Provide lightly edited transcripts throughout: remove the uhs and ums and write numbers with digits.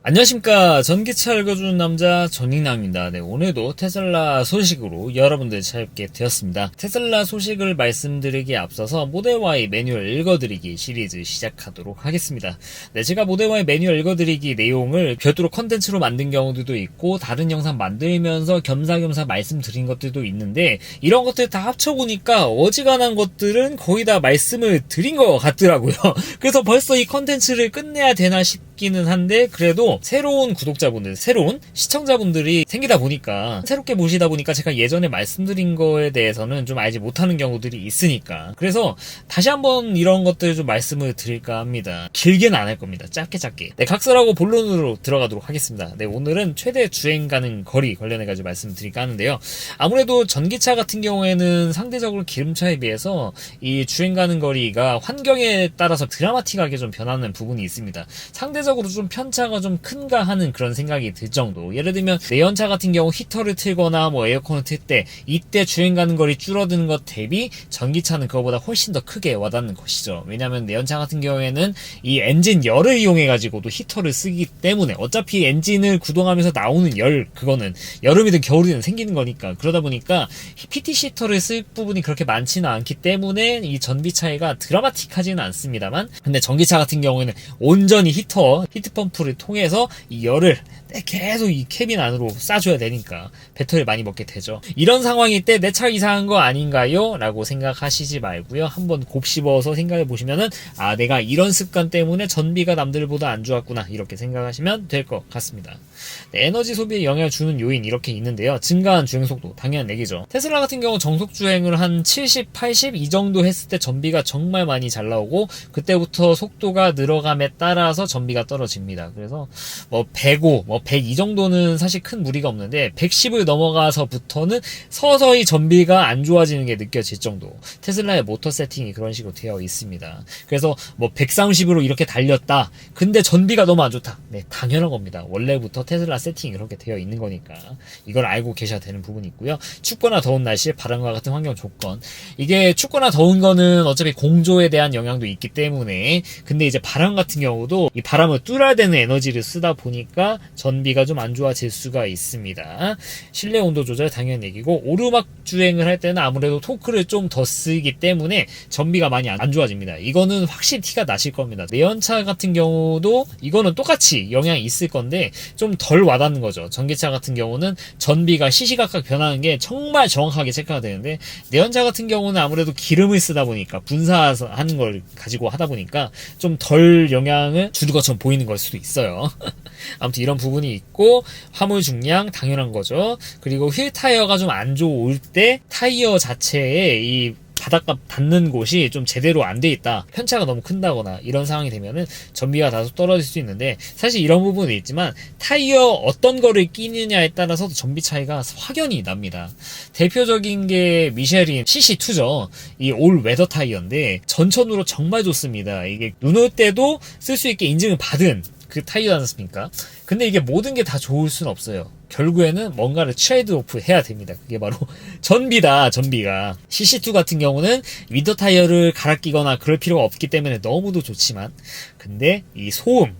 안녕하십니까. 전기차 읽어주는 남자 전익남입니다. 네, 오늘도 테슬라 소식으로 여러분들 찾게 되었습니다. 테슬라 소식을 말씀드리기에 앞서서 모델 Y 매뉴얼 읽어드리기 시리즈 시작하도록 하겠습니다. 네, 제가 모델 Y 매뉴얼 읽어드리기 내용을 별도로 컨텐츠로 만든 경우들도 있고 다른 영상 만들면서 겸사겸사 말씀드린 것들도 있는데 이런 것들 다 합쳐보니까 어지간한 것들은 거의 다 말씀을 드린 것 같더라고요. 그래서 벌써 이 컨텐츠를 끝내야 되나 싶기는 한데 그래도 새로운 구독자분들, 새로운 시청자분들이 생기다 보니까 새롭게 모시다 보니까 제가 예전에 말씀드린 거에 대해서는 좀 알지 못하는 경우들이 있으니까 그래서 다시 한번 이런 것들 좀 말씀을 드릴까 합니다. 길게는 안 할 겁니다. 짧게. 네, 각설하고 본론으로 들어가도록 하겠습니다. 네, 오늘은 최대 주행 가능 거리 관련해가지고 말씀드릴까 하는데요. 아무래도 전기차 같은 경우에는 상대적으로 기름차에 비해서 이 주행 가능 거리가 환경에 따라서 드라마틱하게 좀 변하는 부분이 있습니다. 상대적으로 좀 편차가 좀 큰가 하는 그런 생각이 들 정도. 예를 들면 내연차 같은 경우 히터를 틀거나 뭐 에어컨을 틀 때 이때 주행 가는 거리 줄어드는 것 대비 전기차는 그거보다 훨씬 더 크게 와닿는 것이죠. 왜냐하면 내연차 같은 경우에는 이 엔진 열을 이용해 가지고도 히터를 쓰기 때문에 어차피 엔진을 구동하면서 나오는 열, 그거는 여름이든 겨울이든 생기는 거니까 그러다 보니까 PTC 히터를 쓸 부분이 그렇게 많지는 않기 때문에 이 전비 차이가 드라마틱하지는 않습니다만, 근데 전기차 같은 경우에는 온전히 히트펌프를 통해서 이 열을 계속 이 캐빈 안으로 쏴줘야 되니까 배터리를 많이 먹게 되죠. 이런 상황일 때 내 차 이상한 거 아닌가요? 라고 생각하시지 말고요. 한번 곱씹어서 생각해 보시면은 내가 이런 습관 때문에 전비가 남들보다 안 좋았구나 이렇게 생각하시면 될 것 같습니다. 네, 에너지 소비에 영향을 주는 요인 이렇게 있는데요. 증가한 주행속도 당연한 얘기죠. 테슬라 같은 경우 정속 주행을 한 70, 80 이 정도 했을 때 전비가 정말 많이 잘 나오고 그때부터 속도가 늘어감에 따라서 전비가 떨어집니다. 그래서 뭐 105, 뭐 102 정도는 사실 큰 무리가 없는데 110을 넘어가서부터는 서서히 전비가 안 좋아지는 게 느껴질 정도. 테슬라의 모터 세팅이 그런 식으로 되어 있습니다. 그래서 뭐 130으로 이렇게 달렸다. 근데 전비가 너무 안 좋다. 네, 당연한 겁니다. 원래부터 테슬라 세팅이 그렇게 되어 있는 거니까 이걸 알고 계셔야 되는 부분이 있고요. 춥거나 더운 날씨에 바람과 같은 환경 조건, 이게 춥거나 더운 거는 어차피 공조에 대한 영향도 있기 때문에, 근데 이제 바람 같은 경우도 이 바람을 뚫어야 되는 에너지를 쓰다 보니까 전비가 좀 안 좋아질 수가 있습니다. 실내 온도 조절 당연한 얘기고, 오르막 주행을 할 때는 아무래도 토크를 좀 더 쓰기 때문에 전비가 많이 안 좋아집니다. 이거는 확실히 티가 나실 겁니다. 내연차 같은 경우도 이거는 똑같이 영향이 있을 건데 좀 덜 와닿는 거죠. 전기차 같은 경우는 전비가 시시각각 변하는 게 정말 정확하게 체크가 되는데, 내연차 같은 경우는 아무래도 기름을 쓰다 보니까 분사하는 걸 가지고 하다 보니까 좀 덜 영향을 주는 것처럼 보이는 걸 수도 있어요. 아무튼 이런 부분이 있고, 화물 중량 당연한 거죠. 그리고 휠 타이어가 좀 안 좋을 때 타이어 자체에 이 바닥과 닿는 곳이 좀 제대로 안 돼 있다, 편차가 너무 큰다거나 이런 상황이 되면은 전비가 다소 떨어질 수 있는데, 사실 이런 부분이 있지만 타이어 어떤 거를 끼느냐에 따라서도 전비 차이가 확연히 납니다. 대표적인 게 미쉐린 CC2죠. 이 올 웨더 타이어인데 전천후로 정말 좋습니다. 이게 눈 올 때도 쓸 수 있게 인증을 받은 그 타이어지 않습니까? 근데 이게 모든 게 다 좋을 수는 없어요. 결국에는 뭔가를 트레이드 오프 해야 됩니다. 그게 바로 전비다, 전비가. CC2 같은 경우는 윈터 타이어를 갈아 끼거나 그럴 필요가 없기 때문에 너무도 좋지만, 근데 이 소음,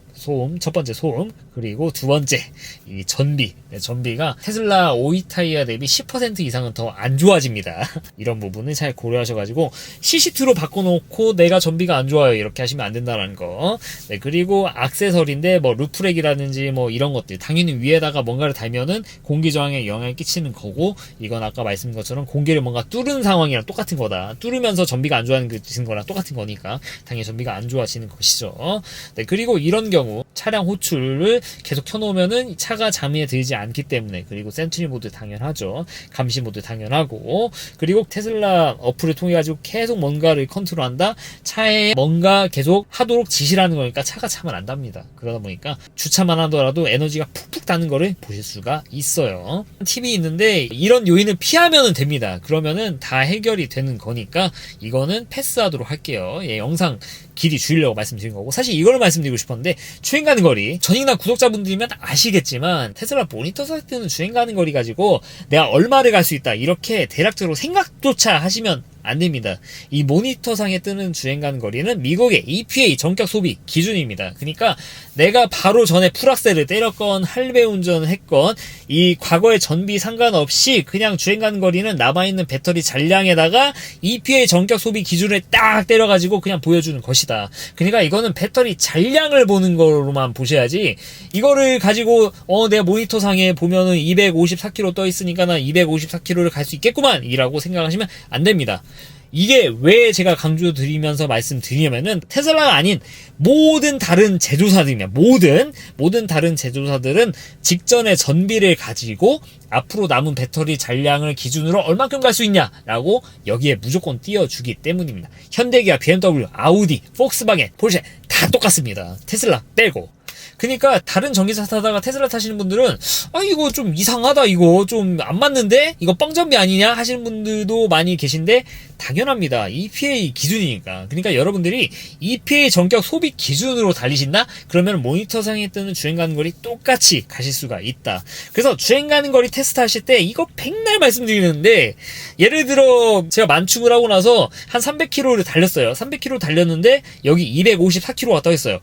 첫 번째 소음, 그리고 두 번째 이 전비, 전비가 테슬라 OE 타이어 대비 10% 이상은 더 안 좋아집니다. 이런 부분을 잘 고려하셔가지고 CC2로 바꿔놓고 내가 전비가 안 좋아요 이렇게 하시면 안 된다는 거. 네, 그리고 액세서리인데 뭐 루프렉이라든지 뭐 이런 것들 당연히 위에다가 뭔가를 달면은 공기 저항에 영향을 끼치는 거고, 이건 아까 말씀드린 것처럼 공기를 뭔가 뚫은 상황이랑 똑같은 거다. 뚫으면서 전비가 안 좋아지는 거랑 똑같은 거니까 당연히 전비가 안 좋아지는 것이죠. 네, 그리고 이런 경우 차량 호출을 계속 켜놓으면은 차가 잠에 들지 않기 때문에, 그리고 센트리 모드 당연하죠. 감시 모드 당연하고, 그리고 테슬라 어플을 통해 가지고 계속 뭔가를 컨트롤한다. 차에 뭔가 계속 하도록 지시를 하는 거니까 차가 잠을 안 답니다. 그러다 보니까 주차만 하더라도 에너지가 푹푹 타는 거를 보실 수가 있어요. 팁이 있는데 이런 요인을 피하면 됩니다. 그러면은 다 해결이 되는 거니까 이거는 패스하도록 할게요. 예, 영상 길이 줄이려고 말씀드린 거고, 사실 이걸 말씀드리고 싶었는데, 주행 가는 거리, 전익남 구독자분들이면 아시겠지만 테슬라 모니터 사이트는 주행 가는 거리 가지고 내가 얼마를 갈 수 있다 이렇게 대략적으로 생각조차 하시면 안 됩니다. 이 모니터상에 뜨는 주행간 거리는 미국의 EPA 전격 소비 기준입니다. 그러니까 내가 바로 전에 풀악셀을 때렸건 할배 운전을 했건 이 과거의 전비 상관없이 그냥 주행간 거리는 남아있는 배터리 잔량에다가 EPA 전격 소비 기준을 딱 때려가지고 그냥 보여주는 것이다. 그러니까 이거는 배터리 잔량을 보는 거로만 보셔야지, 이거를 가지고 내가 모니터상에 보면은 254km 떠 있으니까 난 254km를 갈 수 있겠구만 이라고 생각하시면 안 됩니다. 이게 왜 제가 강조드리면서 말씀드리냐면은 테슬라가 아닌 모든 다른 제조사들입니다. 모든 다른 제조사들은 직전에 전비를 가지고 앞으로 남은 배터리 잔량을 기준으로 얼만큼 갈 수 있냐라고 여기에 무조건 띄워주기 때문입니다. 현대기아, BMW, 아우디, 폭스바겐, 포르쉐 다 똑같습니다. 테슬라 빼고. 그러니까 다른 전기차 타다가 테슬라 타시는 분들은 이거 좀 이상하다, 이거 좀 안 맞는데, 이거 뻥전비 아니냐 하시는 분들도 많이 계신데 당연합니다. EPA 기준이니까. 그러니까 여러분들이 EPA 전격 소비 기준으로 달리신다? 그러면 모니터상에 뜨는 주행가는 거리 똑같이 가실 수가 있다. 그래서 주행가는 거리 테스트 하실 때 이거 백날 말씀드리는데, 예를 들어 제가 만축을 하고 나서 한 300km를 달렸어요. 300km 달렸는데 여기 254km 왔다 했어요.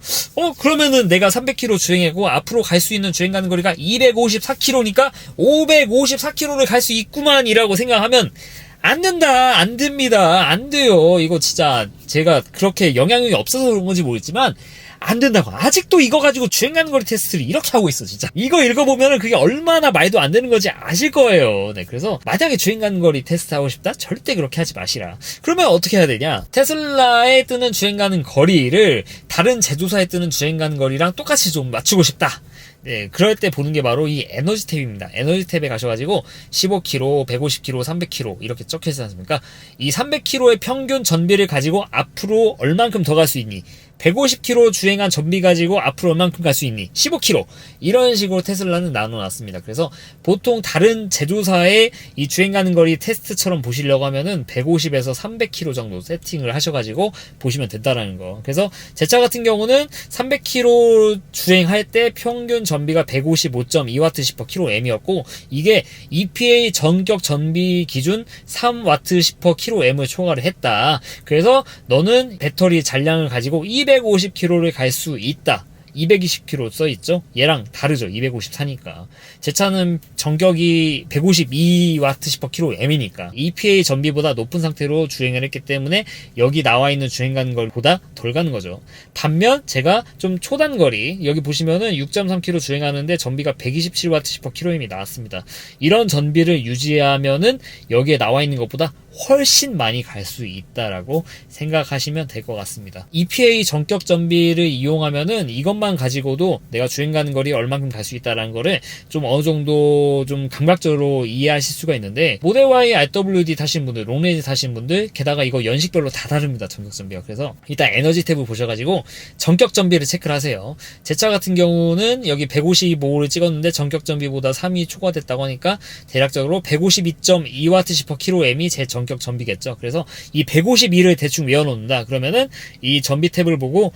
그러면은 내가 300km 주행했고 앞으로 갈 수 있는 주행가는 거리가 254km니까 554km를 갈 수 있구만 이라고 생각하면 안 된다, 안 됩니다, 안 돼요. 이거 진짜 제가 그렇게 영향력이 없어서 그런 건지 모르겠지만 안 된다고. 아직도 이거 가지고 주행가는 거리 테스트를 이렇게 하고 있어, 진짜. 이거 읽어보면은 그게 얼마나 말도 안 되는 건지 아실 거예요. 네, 그래서 만약에 주행가는 거리 테스트 하고 싶다? 절대 그렇게 하지 마시라. 그러면 어떻게 해야 되냐? 테슬라에 뜨는 주행가는 거리를 다른 제조사에 뜨는 주행가는 거리랑 똑같이 좀 맞추고 싶다. 네, 그럴 때 보는 게 바로 이 에너지 탭입니다. 에너지 탭에 가셔가지고 15km, 150km, 300km 이렇게 적혀있지 않습니까? 이 300km의 평균 전비를 가지고 앞으로 얼만큼 더 갈 수 있니? 150km 주행한 전비 가지고 앞으로 얼만큼 갈 수 있니? 15km. 이런 식으로 테슬라는 나눠놨습니다. 그래서 보통 다른 제조사의 이 주행가는 거리 테스트처럼 보시려고 하면은 150에서 300km 정도 세팅을 하셔가지고 보시면 된다라는 거. 그래서 제 차 같은 경우는 300km 주행할 때 평균 전비가 155.2W/km이었고 이게 EPA 전격 전비 기준 3W/km을 초과를 했다. 그래서 너는 배터리 잔량을 가지고 250km를 갈 수 있다. 220km 써있죠? 얘랑 다르죠. 254니까. 제 차는 전격이 152W/km이니까 EPA 전비보다 높은 상태로 주행을 했기 때문에 여기 나와있는 주행 가는 거리보다 덜 가는 거죠. 반면 제가 좀 초단거리, 여기 보시면은 6.3km 주행하는데 전비가 127W/km이 나왔습니다. 이런 전비를 유지하면은 여기에 나와있는 것보다 훨씬 많이 갈 수 있다라고 생각하시면 될 것 같습니다. EPA 전격 전비를 이용하면은 이것만 가지고도 내가 주행 가는 거리 얼만큼 갈 수 있다라는 거를 좀 어느 정도 좀 감각적으로 이해하실 수가 있는데, 모델 Y RWD 타신 분들, 롱레인지 타신 분들, 게다가 이거 연식별로 다 다릅니다. 전격 전비가. 그래서 일단 에너지 탭을 보셔가지고 전격 전비를 체크를 하세요. 제 차 같은 경우는 여기 155를 찍었는데 전격 전비보다 3이 초과됐다고 하니까 대략적으로 152.2W/km이 제 전격 전비겠죠. 그래서 이 152를 대충 외워놓는다. 그러면은 이 전비 탭을 보고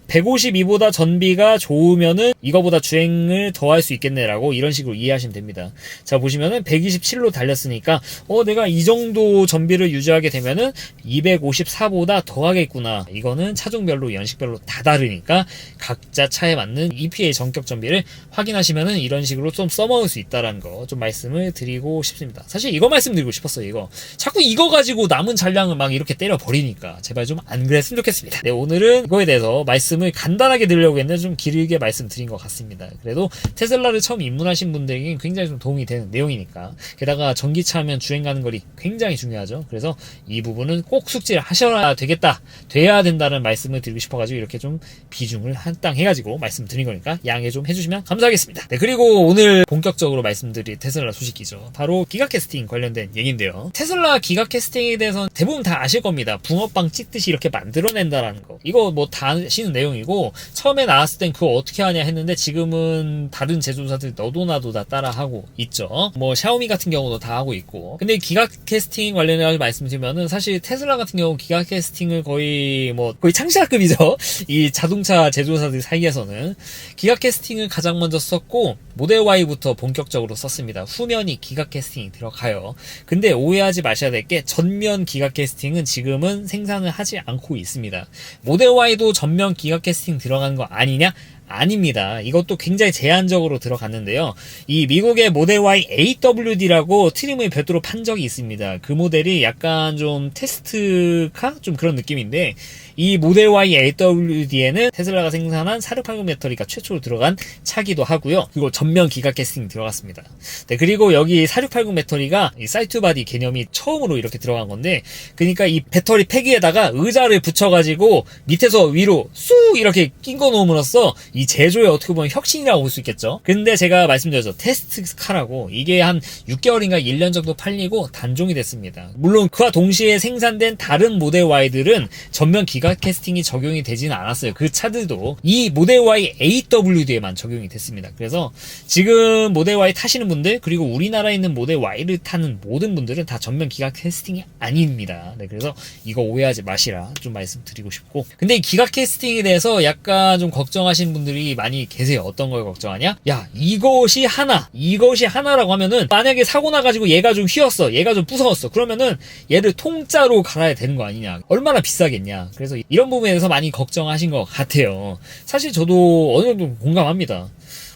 152보다 전비가 좋으면은 이거보다 주행을 더 할 수 있겠네라고 이런 식으로 이해하시면 됩니다. 자, 보시면은 127로 달렸으니까 내가 이 정도 전비를 유지하게 되면은 254보다 더 가겠구나. 이거는 차종별로 연식별로 다 다르니까 각자 차에 맞는 EPA 전격 전비를 확인하시면은 이런 식으로 좀 써먹을 수 있다라는 거 좀 말씀을 드리고 싶습니다. 사실 이거 말씀드리고 싶었어요. 이거 자꾸 이거 가지고 남은 잔량을 막 이렇게 때려버리니까 제발 좀 안 그랬으면 좋겠습니다. 네, 오늘은 이거에 대해서 말씀을 간단하게 드리려고 했는데 좀 길게 말씀드린 것 같습니다. 그래도 테슬라를 처음 입문하신 분들에게 굉장히 좀 도움이 되는 내용이니까. 게다가 전기차 하면 주행 가는 거리 굉장히 중요하죠. 그래서 이 부분은 꼭 숙지를 하셔야 되겠다, 돼야 된다는 말씀을 드리고 싶어가지고 이렇게 좀 비중을 한 땅 해가지고 말씀드린 거니까 양해 좀 해주시면 감사하겠습니다. 네, 그리고 오늘 본격적으로 말씀드릴 테슬라 소식이죠. 바로 기가캐스팅 관련된 얘기인데요. 테슬라 기가캐스팅에 대해서는 대부분 다 아실 겁니다. 붕어빵 찍듯이 이렇게 만들어낸다라는 거. 이거 뭐 다 아시는 내용이고, 처음에 나왔을 땐 그거 어떻게 하냐 했는데 지금은 다른 제조사들 너도 나도 다 따라하고 있죠. 뭐 샤오미 같은 경우도 다 하고 있고. 근데 기가캐스팅 관련해서 말씀드리면은 사실 테슬라 같은 경우 기가캐스팅을 거의 창시자급이죠. 이 자동차 제조사들 사이에서는 기가캐스팅을 가장 먼저 썼고, 모델 Y부터 본격적으로 썼습니다. 후면이 기가 캐스팅이 들어가요. 근데 오해하지 마셔야 될 게 전면 기가 캐스팅은 지금은 생산을 하지 않고 있습니다. 모델 Y도 전면 기가 캐스팅 들어가는 거 아니냐? 아닙니다. 이것도 굉장히 제한적으로 들어갔는데요. 이 미국의 모델 Y AWD라고 트림을 별도로 판 적이 있습니다. 그 모델이 약간 좀 테스트카? 좀 그런 느낌인데, 이 모델 Y AWD에는 테슬라가 생산한 4680 배터리가 최초로 들어간 차기도 하고요. 그리고 전면 기가 캐스팅 들어갔습니다. 네, 그리고 여기 4680 배터리가 이 사이드 바디 개념이 처음으로 이렇게 들어간 건데, 그러니까 이 배터리 폐기에다가 의자를 붙여가지고 밑에서 위로 쑥 이렇게 낀 거 놓음으로써 이 제조에 어떻게 보면 혁신이라고 볼 수 있겠죠. 근데 제가 말씀드렸죠. 테스트카라고 이게 한 6개월인가 1년 정도 팔리고 단종이 됐습니다. 물론 그와 동시에 생산된 다른 모델 Y들은 전면 기가 캐스팅이 적용이 되지는 않았어요. 그 차들도 이 모델 Y AWD에만 적용이 됐습니다. 그래서 지금 모델 Y 타시는 분들, 그리고 우리나라에 있는 모델 Y를 타는 모든 분들은 다 전면 기가 캐스팅이 아닙니다. 네, 그래서 이거 오해하지 마시라 좀 말씀드리고 싶고, 근데 이 기가 캐스팅에 대해서 약간 좀 걱정하시는 분들이 많이 계세요. 어떤 걸 걱정하냐? 야, 이것이 하나라고 하면은 만약에 사고 나가지고 얘가 좀 휘었어, 얘가 좀 부서졌어, 그러면은 얘를 통짜로 갈아야 되는 거 아니냐? 얼마나 비싸겠냐? 그래서 이런 부분에 대해서 많이 걱정하신 것 같아요. 사실 저도 어느 정도 공감합니다.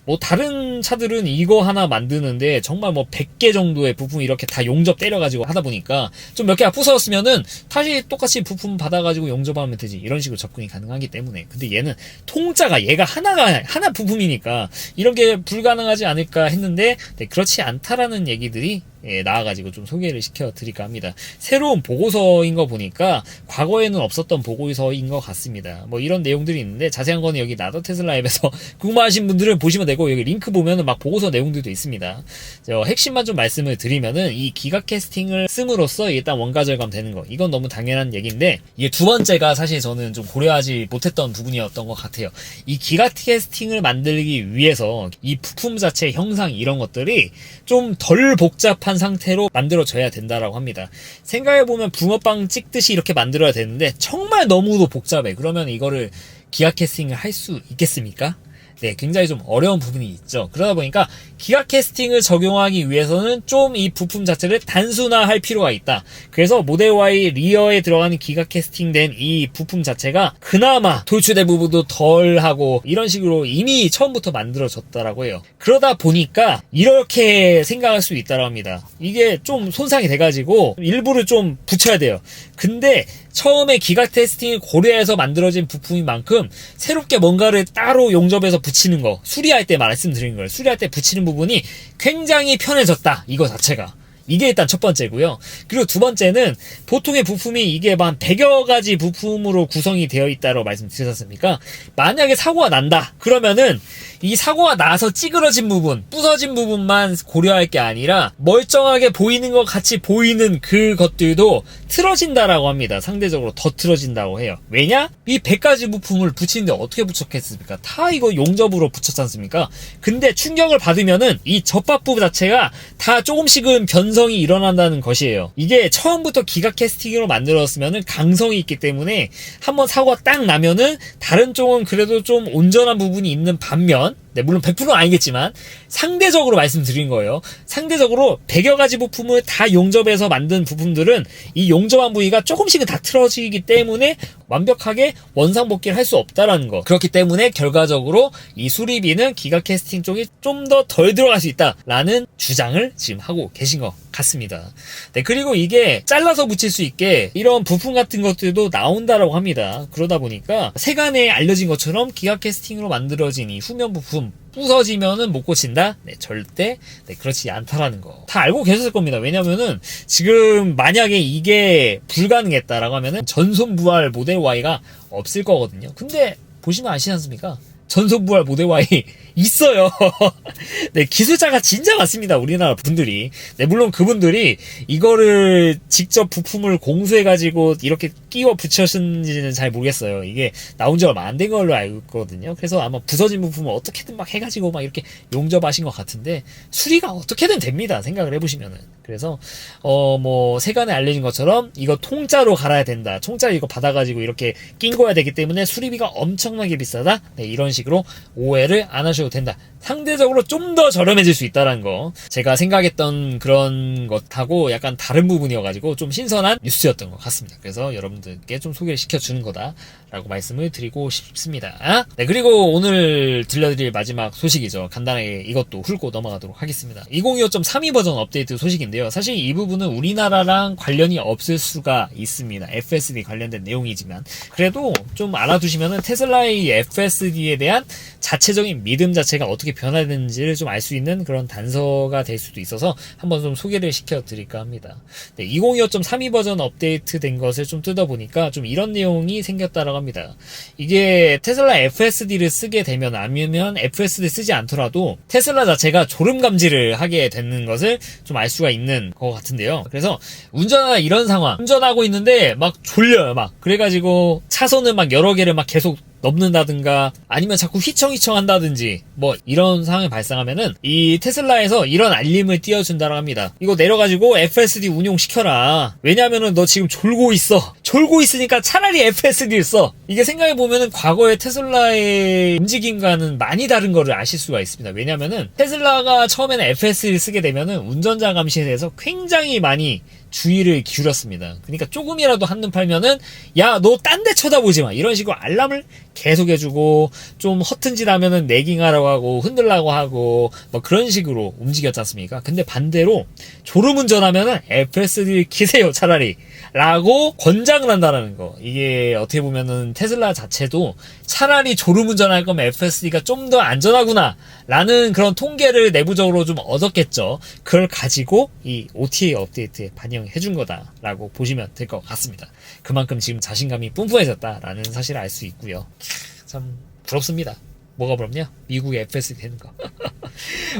뭐 다른 차들은 이거 하나 만드는데 정말 뭐 100개 정도의 부품 이렇게 다 용접 때려가지고 하다 보니까 좀 몇 개가 부서졌으면은 다시 똑같이 부품 받아가지고 용접하면 되지, 이런 식으로 접근이 가능하기 때문에. 근데 얘는 통짜가 얘가 하나 부품이니까 이런 게 불가능하지 않을까 했는데, 네, 그렇지 않다라는 얘기들이 나와가지고 좀 소개를 시켜드릴까 합니다. 새로운 보고서인 거 보니까 과거에는 없었던 보고서인 것 같습니다. 뭐 이런 내용들이 있는데, 자세한 거는 여기 나도 테슬라 앱에서 궁금하신 분들은 보시면 되고, 여기 링크 보면은 막 보고서 내용들도 있습니다. 핵심만 좀 말씀을 드리면은, 이 기가 캐스팅을 씀으로써 일단 원가 절감 되는 거, 이건 너무 당연한 얘기인데, 이게 두 번째가 사실 저는 좀 고려하지 못했던 부분이었던 것 같아요. 이 기가 캐스팅을 만들기 위해서 이 부품 자체 형상 이런 것들이 좀 덜 복잡한 상태로 만들어져야 된다라고 합니다. 생각해보면 붕어빵 찍듯이 이렇게 만들어야 되는데 정말 너무도 복잡해. 그러면 이거를 기가 캐스팅을 할 수 있겠습니까? 네, 굉장히 좀 어려운 부분이 있죠. 그러다 보니까 기가 캐스팅을 적용하기 위해서는 좀 이 부품 자체를 단순화할 필요가 있다. 그래서 모델 Y 리어에 들어가는 기가 캐스팅된 이 부품 자체가 그나마 돌출된 부분도 덜하고 이런 식으로 이미 처음부터 만들어졌다라고 해요. 그러다 보니까 이렇게 생각할 수 있다고 합니다. 이게 좀 손상이 돼가지고 일부를 좀 붙여야 돼요. 근데 처음에 기가 테스팅을 고려해서 만들어진 부품인 만큼 새롭게 뭔가를 따로 용접해서 붙이는 거, 수리할 때 말씀드린 거예요. 수리할 때 붙이는 부분이 굉장히 편해졌다, 이거 자체가. 이게 일단 첫 번째고요. 그리고 두 번째는 보통의 부품이 이게 한 100여 가지 부품으로 구성이 되어 있다고 말씀드렸습니까? 만약에 사고가 난다 그러면은 이 사고가 나서 찌그러진 부분, 부서진 부분만 고려할 게 아니라 멀쩡하게 보이는 것 같이 보이는 그것들도 틀어진다라고 합니다. 상대적으로 더 틀어진다고 해요. 왜냐? 이 100가지 부품을 붙이는데 어떻게 붙였겠습니까? 다 이거 용접으로 붙였지 않습니까? 근데 충격을 받으면은 이 접합부 자체가 다 조금씩은 변성이 일어난다는 것이에요. 이게 처음부터 기가 캐스팅으로 만들었으면은 강성이 있기 때문에 한번 사고가 딱 나면은 다른 쪽은 그래도 좀 온전한 부분이 있는 반면, 네, 물론 100%는 아니겠지만 상대적으로 말씀드린 거예요. 상대적으로 100여 가지 부품을 다 용접해서 만든 부품들은 이 용접한 부위가 조금씩은 다 틀어지기 때문에 완벽하게 원상복귀를 할 수 없다라는 거. 그렇기 때문에 결과적으로 이 수리비는 기가 캐스팅 쪽이 좀 더 덜 들어갈 수 있다라는 주장을 지금 하고 계신 것 같습니다. 네, 그리고 이게 잘라서 붙일 수 있게 이런 부품 같은 것들도 나온다라고 합니다. 그러다 보니까 세간에 알려진 것처럼 기가 캐스팅으로 만들어진 이 후면 부품 부서지면은 못 고친다? 네, 절대 그렇지 않다라는 거 다 알고 계셨을 겁니다. 왜냐면은 지금 만약에 이게 불가능했다라고 하면은 전손 부활 모델 Y가 없을 거거든요. 근데 보시면 아시지 않습니까? 전손 부활 모델 Y 있어요. 네, 기술자가 진짜 많습니다, 우리나라 분들이. 네, 물론 그분들이 이거를 직접 부품을 공수해가지고 이렇게 끼워 붙였는지는 잘 모르겠어요. 이게 나온 지 얼마 안 된 걸로 알고 있거든요. 그래서 아마 부서진 부품을 어떻게든 막 해가지고 막 이렇게 용접하신 것 같은데, 수리가 어떻게든 됩니다, 생각을 해보시면은. 그래서 뭐 세간에 알려진 것처럼 이거 통짜로 갈아야 된다, 통짜로 이거 받아가지고 이렇게 낀 거야 되기 때문에 수리비가 엄청나게 비싸다, 네, 이런 식으로 오해를 안 하셔도 된다. 상대적으로 좀 더 저렴해질 수 있다는 거. 제가 생각했던 그런 것하고 약간 다른 부분이어가지고 좀 신선한 뉴스였던 것 같습니다. 그래서 여러분들께 좀 소개를 시켜주는 거다라고 말씀을 드리고 싶습니다. 네, 그리고 오늘 들려드릴 마지막 소식이죠. 간단하게 이것도 훑고 넘어가도록 하겠습니다. 2025.32 버전 업데이트 소식인데요. 사실 이 부분은 우리나라랑 관련이 없을 수가 있습니다. FSD 관련된 내용이지만 그래도 좀 알아두시면은 테슬라의 FSD에 대한 자체적인 믿음 자체가 어떻게 변화되는지를 좀 알 수 있는 그런 단서가 될 수도 있어서 한번 좀 소개를 시켜드릴까 합니다. 네, 2025.32 버전 업데이트 된 것을 좀 뜯어보니까 좀 이런 내용이 생겼다라고 합니다. 이게 테슬라 FSD를 쓰게 되면 아니면 FSD 쓰지 않더라도 테슬라 자체가 졸음 감지를 하게 되는 것을 좀 알 수가 있는 것 같은데요. 그래서 운전하다 이런 상황, 운전하고 있는데 막 졸려요. 막 그래가지고 차선을 막 여러 개를 막 계속 넘는다든가 아니면 자꾸 휘청휘청 한다든지 뭐 이런 상황이 발생하면은 이 테슬라에서 이런 알림을 띄워준다고 합니다. 이거 내려가지고 FSD 운용시켜라. 왜냐면은 너 지금 졸고 있어. 졸고 있으니까 차라리 FSD를 써. 이게 생각해보면은 과거의 테슬라의 움직임과는 많이 다른 거를 아실 수가 있습니다. 왜냐면은 테슬라가 처음에는 FSD를 쓰게 되면은 운전자 감시에 대해서 굉장히 많이 주의를 기울였습니다. 그러니까 조금이라도 한눈 팔면은 야, 너 딴 데 쳐다보지 마. 이런 식으로 알람을 계속 해주고 좀 허튼 짓 하면은 내깅하라고 하고 흔들라고 하고 뭐 그런 식으로 움직였지 않습니까? 근데 반대로 졸음운전하면은 FSD를 키세요 차라리 라고 권장을 한다는 거. 이게 어떻게 보면은 테슬라 자체도 차라리 졸음운전할 거면 FSD가 좀 더 안전하구나 라는 그런 통계를 내부적으로 좀 얻었겠죠. 그걸 가지고 이 OTA 업데이트에 반영해준 거다라고 보시면 될 것 같습니다. 그만큼 지금 자신감이 뿜뿜해졌다라는 사실을 알 수 있고요. 참 부럽습니다. 뭐가 부럽냐? 미국의 FSD 되는 거.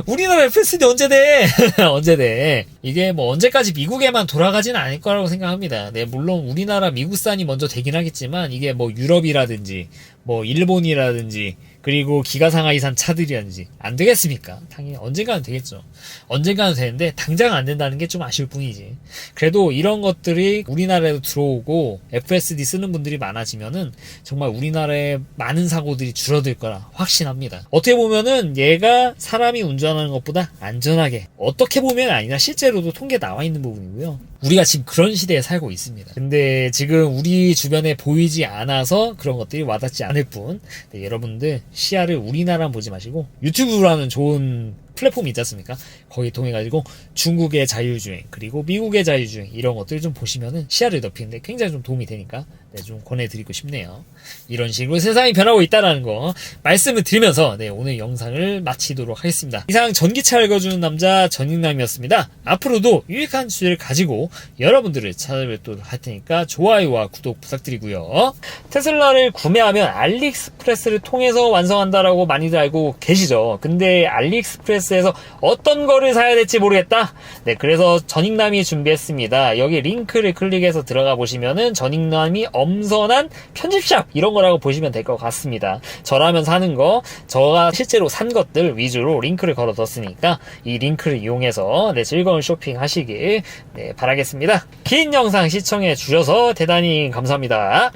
우리나라 FSD 언제 돼? 언제 돼? 이게 뭐 언제까지 미국에만 돌아가지는 않을 거라고 생각합니다. 네, 물론 우리나라 미국산이 먼저 되긴 하겠지만 이게 뭐 유럽이라든지 뭐 일본이라든지 그리고 기가상하이산 차들이라든지 안 되겠습니까? 당연히 언젠가는 되겠죠. 언젠가는 되는데 당장 안 된다는 게 좀 아쉬울 뿐이지. 그래도 이런 것들이 우리나라에도 들어오고 FSD 쓰는 분들이 많아지면은 정말 우리나라에 많은 사고들이 줄어들 거라 확신합니다. 어떻게 보면은 얘가 사람이 운전하는 것보다 안전하게, 어떻게 보면 아니라 실제로도 통계에 나와 있는 부분이고요. 우리가 지금 그런 시대에 살고 있습니다. 근데 지금 우리 주변에 보이지 않아서 그런 것들이 와닿지 않을 뿐, 네, 여러분들 시야를 우리나라만 보지 마시고 유튜브라는 좋은 플랫폼이 있지 않습니까? 거기 통해가지고 중국의 자율주행 그리고 미국의 자율주행 이런 것들을 좀 보시면은 시야를 넓히는데 굉장히 좀 도움이 되니까 네, 좀 권해드리고 싶네요. 이런 식으로 세상이 변하고 있다는 거 말씀을 드리면서 네, 오늘 영상을 마치도록 하겠습니다. 이상 전기차 읽어주는 남자 전익남이었습니다. 앞으로도 유익한 주제를 가지고 여러분들을 찾아뵙도록 할 테니까 좋아요와 구독 부탁드리고요. 테슬라를 구매하면 알리익스프레스를 통해서 완성한다라고 많이들 알고 계시죠? 근데 알리익스프레스에서 어떤 거를 사야 될지 모르겠다? 네, 그래서 전익남이 준비했습니다. 여기 링크를 클릭해서 들어가 보시면은 전익남이 엄선한 편집샵 이런 거라고 보시면 될 것 같습니다. 저라면 사는 거, 저가 실제로 산 것들 위주로 링크를 걸어뒀으니까 이 링크를 이용해서 네, 즐거운 쇼핑 하시길 네, 바라겠습니다. 긴 영상 시청해 주셔서 대단히 감사합니다.